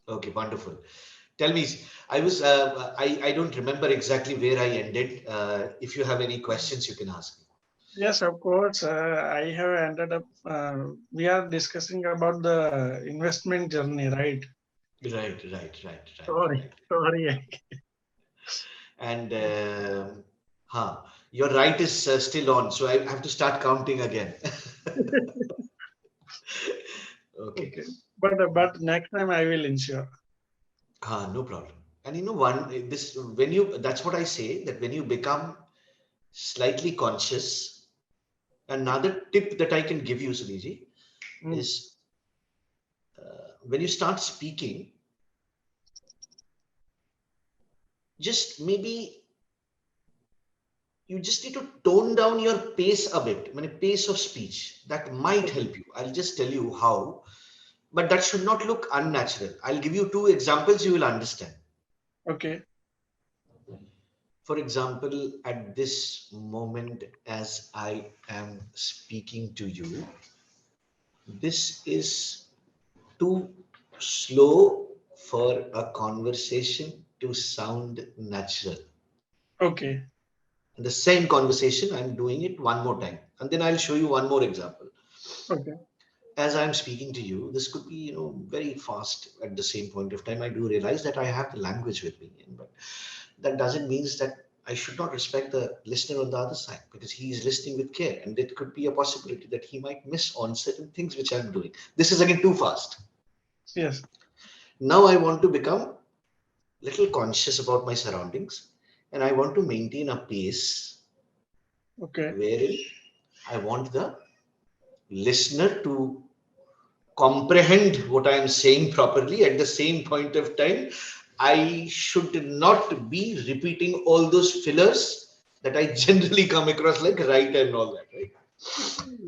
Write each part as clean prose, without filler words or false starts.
Okay, wonderful. Tell me, I don't remember exactly where I ended. If you have any questions, you can ask me. Yes, of course. I have ended up. We are discussing about the investment journey, right? Right, right, right, right, Sorry, right. sorry. And huh, your right is still on, so I have to start counting again. Okay. Okay, but next time I will ensure. No problem. And one this when you that's what I say that when you become slightly conscious, another tip that I can give you, Sudhiji, Mm, is when you start speaking, just maybe you just need to tone down your pace a bit. I mean, pace of speech that might okay, help you. I'll just tell you how, but that should not look unnatural. I'll give you two examples you will understand. okay, For example, at this moment, as I am speaking to you, this is too slow for a conversation to sound natural. okay, And the same conversation, I'm doing it one more time. And then I'll show you one more example. okay. As I'm speaking to you, this could be, very fast at the same point of time. I do realize that I have the language with me, but that doesn't mean that I should not respect the listener on the other side because he is listening with care, and it could be a possibility that he might miss on certain things which I'm doing. This is again too fast. Yes, Now I want to become little conscious about my surroundings, and I want to maintain a pace okay. wherein I want the listener to comprehend what I am saying properly. At the same point of time, I should not be repeating all those fillers that I generally come across, like right and all that, right?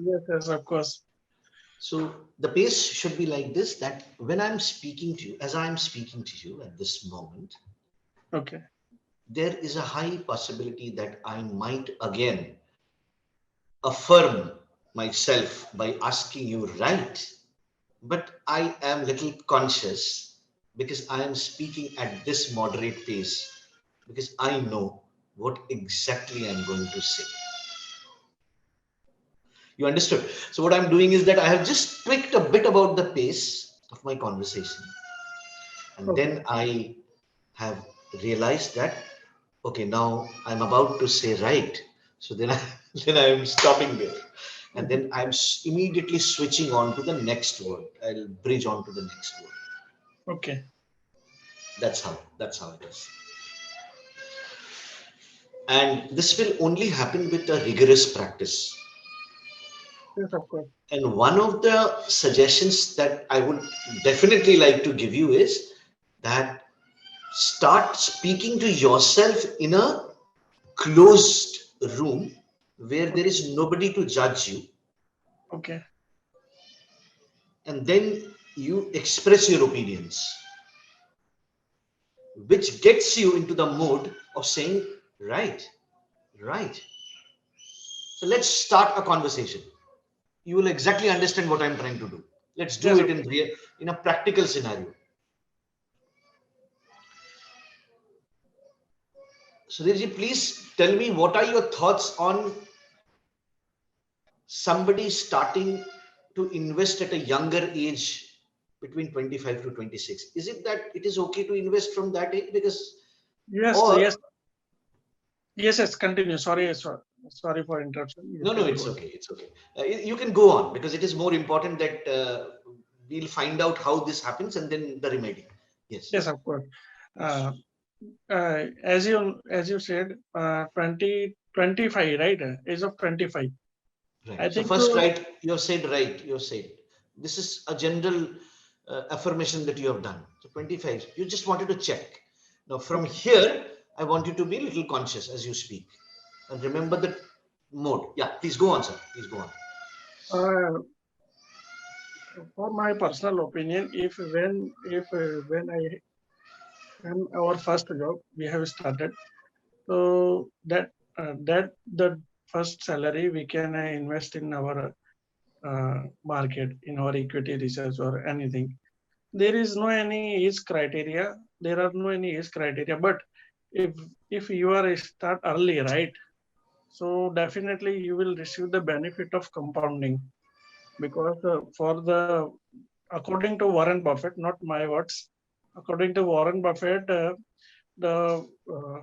Yes, yes, of course. So the pace should be like this, that when I'm speaking to you, as I'm speaking to you at this moment, Okay, there is a high possibility that I might again affirm myself by asking you right. But I am little conscious because I am speaking at this moderate pace because I know what exactly I'm going to say. You understood? So what I'm doing is that I have just tweaked a bit about the pace of my conversation, and okay, then I have realized that okay, now I'm about to say right. So then I then I am stopping there, and then I'm immediately switching on to the next word. I'll bridge on to the next word. okay. That's how it is. And this will only happen with a rigorous practice. Yes, of course. And one of the suggestions that I would definitely like to give you is that start speaking to yourself in a closed room where there Okay, is nobody to judge you, okay. and then you express your opinions, which gets you into the mode of saying right, right. So let's start a conversation. You will exactly understand what I'm trying to do. Let's do Yes, it of in course. real, in a practical scenario. Sudhirji, please tell me what are your thoughts on somebody starting to invest at a younger age between 25 to 26? Is it that it is okay to invest from that age? Because, Yes, or yes, yes, yes. Continue. Sorry, sorry, sorry for interruption. You no, no, can it's go. okay, it's okay. You can go on because it is more important that we'll find out how this happens and then the remedy. Yes, Yes, of course. Uh, as you said, 25, right? Age of 25. right. I So think first, so. right, you said right, you said. This is a general affirmation that you have done. So 25, you just wanted to check. Now from Okay. here, I want you to be a little conscious as you speak. And remember the mode. Yeah, please go on, sir. Please go on. Uh, for my personal opinion, if when our first job we have started, so that the first salary we can invest in our market, in our equity research or anything. there is no any age criteria. There are no any age criteria. But if if you are start early, right? So definitely you will receive the benefit of compounding because for the according to Warren Buffett, not my words, according to Warren Buffett, the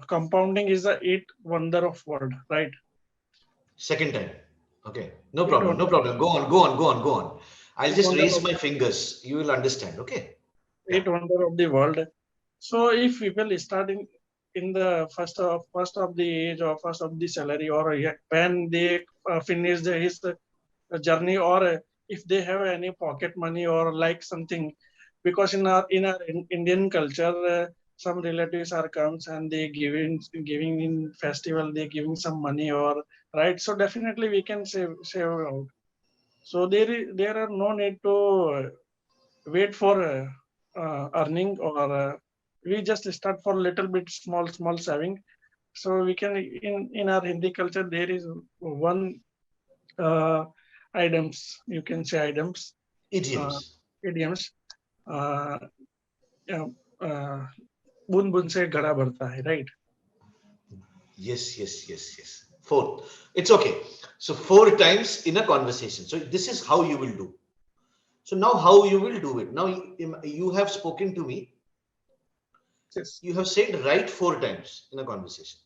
compounding is the eighth wonder of world, right? Second time. Okay. No Eight problem. No wonder, problem. Go on. Go on. Go on. Go on. I'll eight just wonder raise of my fingers. You will understand. Okay. Yeah. eight wonder of the world. So if people starting in the first of the age or first of the salary or when they finish his journey or if they have any pocket money or like something, because in Indian culture some relatives are comes and they giving in festival, they giving some money or right, so definitely we can save out. So there are no need to wait for earning or we just start for little bit small saving. So we can in our Hindi culture there is one uh, items, you can say items, uh, Idioms. idioms, uh, uh, uh, बूंद बूंद से घड़ा भरता है, right? Yes. Yes. Yes. Yes. Four. It's okay. So four times in a conversation. So this is how you will do. So now how you will do it. Now you have spoken to me. Yes, You have said right four times in a conversation.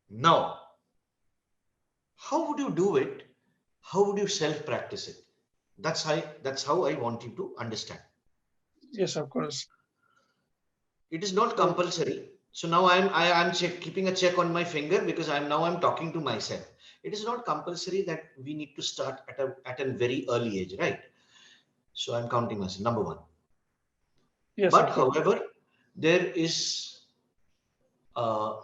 Now, how would you do it? How would you self practice it? That's how I want you to understand. yes, of course. It is not So compulsory. So now I am keeping a check on my finger because I'm talking to myself. It is not compulsory that we need to start at a very early age, right? So I'm counting myself. Number one. yes, But of course. however, there is a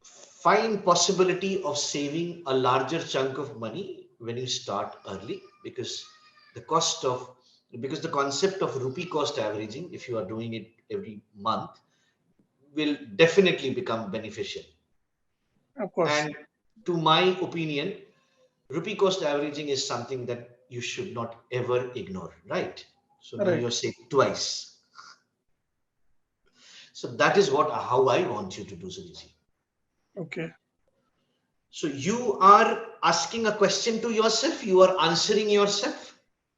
fine possibility of saving a larger chunk of money when you start early because the cost of because the concept of rupee cost averaging, if you are doing it every month, will definitely become beneficial. Of course, And to my opinion, rupee cost averaging is something that you should not ever ignore, right? So now right. you're saying twice. So that is what how I want you to do, Sudhir. Okay, So you are asking a question to yourself, you are answering yourself.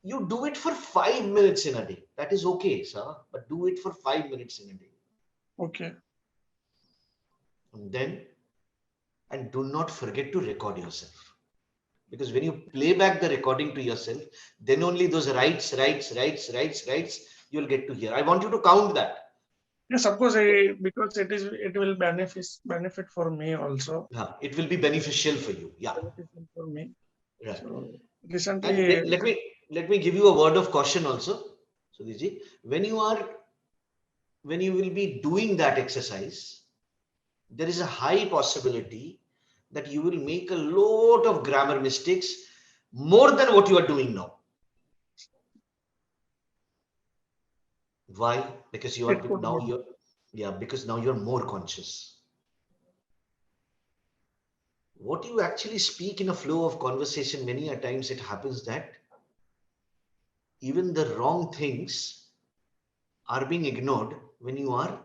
You do it for 5 minutes in a day. That is okay, sir, but do it for 5 minutes in a day. okay. And then, and do not forget to record yourself. Because when you play back the recording to yourself, then only those rights, you'll get to hear. I want you to count that. Yes, of course, because it will benefit for me also, Yeah, it will be beneficial for you. Yeah, beneficial for me. right. So And recently, let me give you a word of caution also, Sudhiji. When you will be doing that exercise, there is a high possibility that you will make a lot of grammar mistakes more than what you are doing now. Why? Because you it are could now be. you're yeah, because now you're more conscious. What you actually speak in a flow of conversation, many a times it happens that even the wrong things are being ignored when you are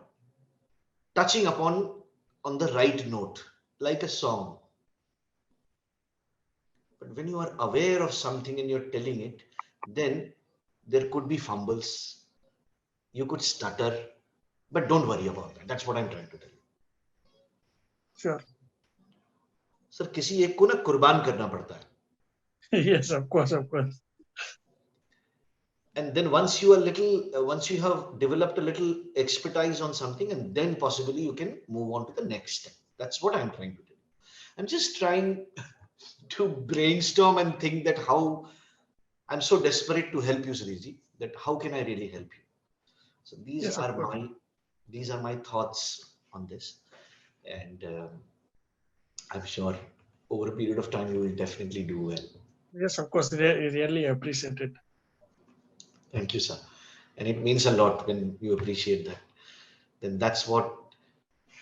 touching upon on the right note, like a song. But when you are aware of something and you're telling it, then there could be fumbles. You could stutter, but don't worry about that. That's what I'm trying to tell you. Sure. Sir किसी एक को ना कुर्बान करना पड़ता है. Yes, of course, of course. And then once you have developed a little expertise on something, and then possibly you can move on to the next step. That's what I'm trying to do. I'm just trying to brainstorm and think that how I'm so desperate to help you, Sriji, that how can I really help you? So Yes, of course. these are my thoughts on this, and I'm sure over a period of time you will definitely do well. Yes, of course. Really appreciate it. Thank you, sir. And it means a lot when you appreciate that. Then that's what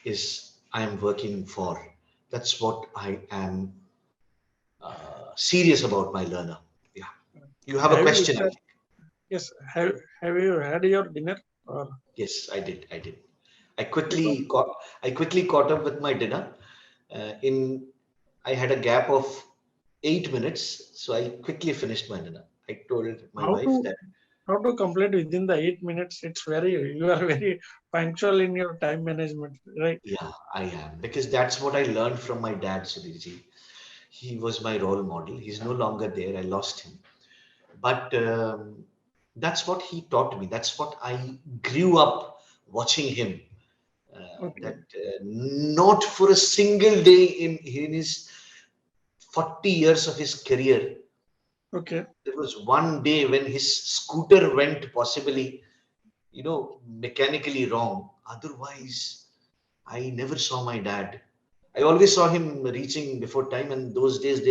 is I am working for. That's what I am serious about my learner. Yeah. You have a Have you question, I start? think. Yes. Have you had your dinner? Or Yes, I did. I did. because I quickly caught up with my dinner. In I had a gap of 8 minutes, so I quickly finished my dinner. I told my how to wife that how to complete within the 8 minutes? It's very you are very punctual in your time management, right? yeah, I am, because that's what I learned from my dad, Sudhirji. He was my role model. He's no longer there. I lost him. But that's what he taught me. That's what I grew up watching him. Okay. That not for a single day in his 40 years of his career, Okay. there was one day when his scooter went possibly, mechanically wrong. Otherwise, I never saw my dad. I always saw him reaching before time, and those days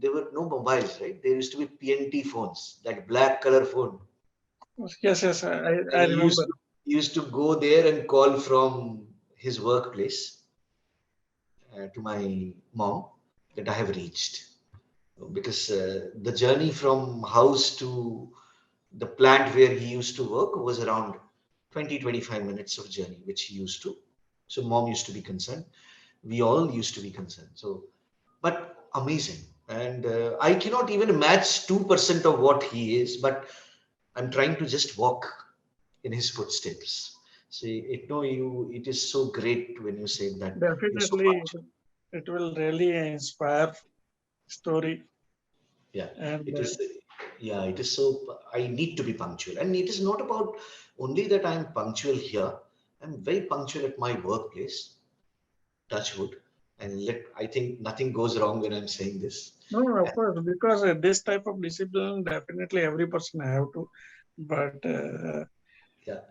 there were no mobiles, right? There used to be PNT phones, that black color phone. Yes. Yes. I And he remember. used to go there and call from his workplace to my mom that I have reached. Because the journey from house to the plant where he used to work was around 20-25 minutes of journey, which he used to. So mom used to be concerned. We all used to be concerned. So, but amazing. And I cannot even match 2% of what he is, but I'm trying to just walk in his footsteps. See, it is so great when you say that you're so Definitely, punctual. it will really inspire story Yeah, and it is. Yeah, it is so. I need to be punctual, and it is not about only that I'm punctual here. I'm very punctual at my workplace. Touch wood, and let I think nothing goes wrong when I'm saying this. no, no, of And, course, because this type of discipline definitely every person have to, but yeah,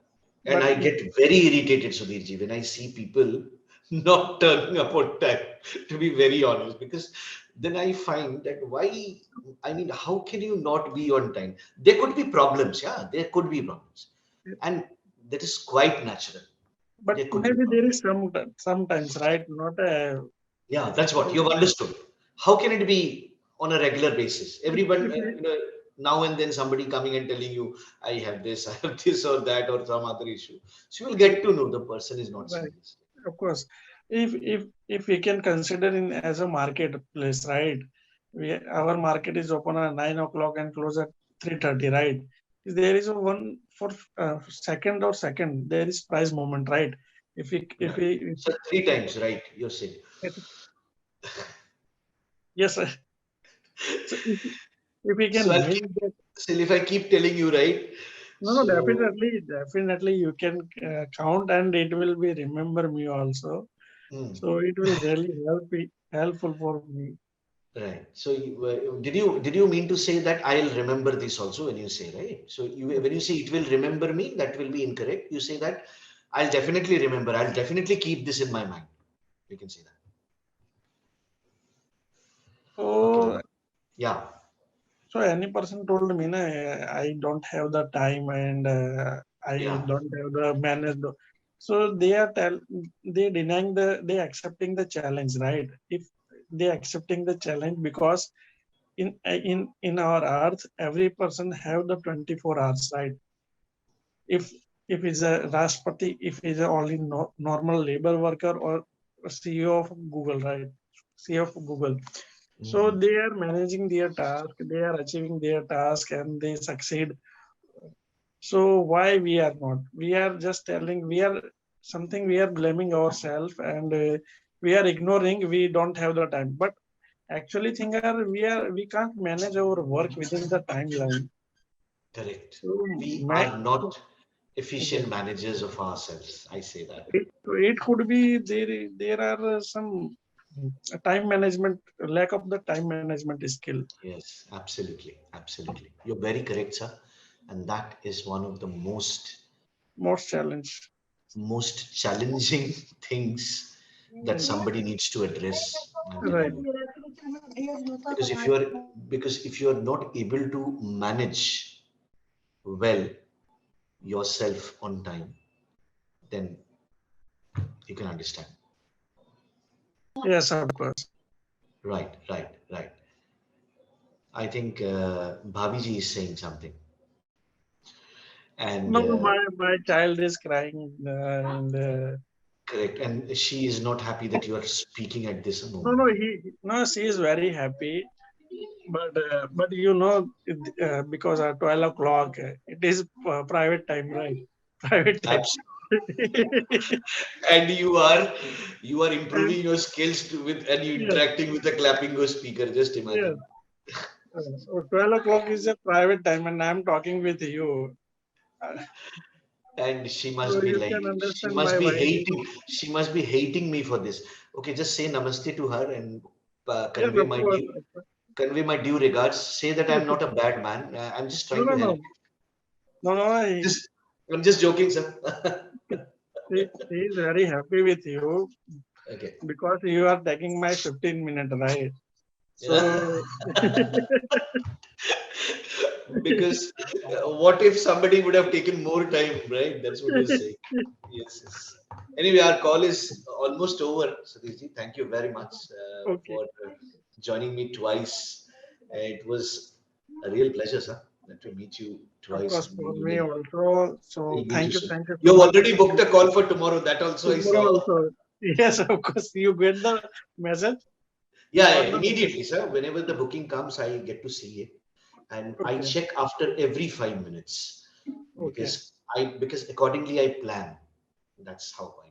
and but I if, get very irritated, Sudhirji, when I see people not turning up on time. To be very honest, because then I find that why. I mean, how can you not be on time? There could be problems. Yeah, there could be problems, and that is quite natural. but There could be maybe there problems. is sometimes right, not Yeah, if it that's what is you've understood. How can it be on a regular basis? Everyone, if it, now and then somebody coming and telling you, I have this, I have this or that, or some other issue. So you will get to know the person is not right, serious. of course, if we can consider in as a marketplace, right? Our market is open at 9 o'clock and close at 3:30, right? If there is a one for second, there is price movement, right? If Right. we So three times, right? You're saying. yes, sir. So if we So can I'll make keep, that, still if I keep telling you, right? no, So, definitely you can count and it will be remember me also. hmm. So it will really helpful for me. Right. So did you mean to say that I'll remember this also when you say, right? So when you say it will remember me, that will be incorrect. You say that I'll definitely remember. I'll definitely keep this in my mind. You can say that. Okay. So Yeah. so any person told me, na, I don't have the time and I Yeah. don't have the manage. So they denying they accepting the challenge, right? If they accepting the challenge because in our earth every person have the 24 hours, right? If he's a Rashtrapati, if he's a only normal labor worker or CEO of Google, right? CEO of Google. So Mhm. they are managing their task, they are achieving their task, and they succeed. So why we are not? We are just telling we are something we are blaming ourselves and we are ignoring. We don't have the time, but actually, thing are we can't manage our work within the timeline. Correct. So We ma- are not yes. efficient managers of ourselves. I say that. It could be there are some time management lack of the time management skill Yes, absolutely. Absolutely. You're very correct, sir. And that is one of the most challenge. most challenging things that somebody needs to address. I'm telling Right. you. Because if you're because if you're not able to manage well yourself on time, then you can understand. Yes, of course. Right, right, right. I think Bhaviji is saying something. And No, no, my child is crying, and correct. And she is not happy that you are speaking at this no, no, moment. no, she is very happy. But because at 12 o'clock, it is private time, right? Private time. And you are And improving your skills with and you yes, interacting with the Clapingo speaker. Just yes. imagine. So 12 o'clock is a private time, and I'm talking with you. Uh, And she so must be you like, can she understand must my be wife. hating. She must be hating me for this. Okay, just say namaste to her and Yes, convey of my course. due convey my due regards. Say that I'm not a bad man. I'm just No, trying no, to help no, you. no, no. Just I'm just joking, sir. He is very happy with you Okay. because you are taking my 15 minute, right? Yeah. So Because what if somebody would have taken more time, right? That's what you're saying. Yes, yes. Anyway, our call is almost over, Sudhirji. Thank you very much okay, for joining me twice. It was a real pleasure, sir, to meet you of twice. course, And for we me also. So will meet you soon. thank you so You have much. already booked a call for tomorrow. That also I Tomorrow saw. also. Yes, of course. You get the message. You Yeah, got yeah, the message. immediately, sir. Whenever the booking comes, I get to see it, and I Okay, check after every 5 minutes okay. because accordingly I plan. That's how I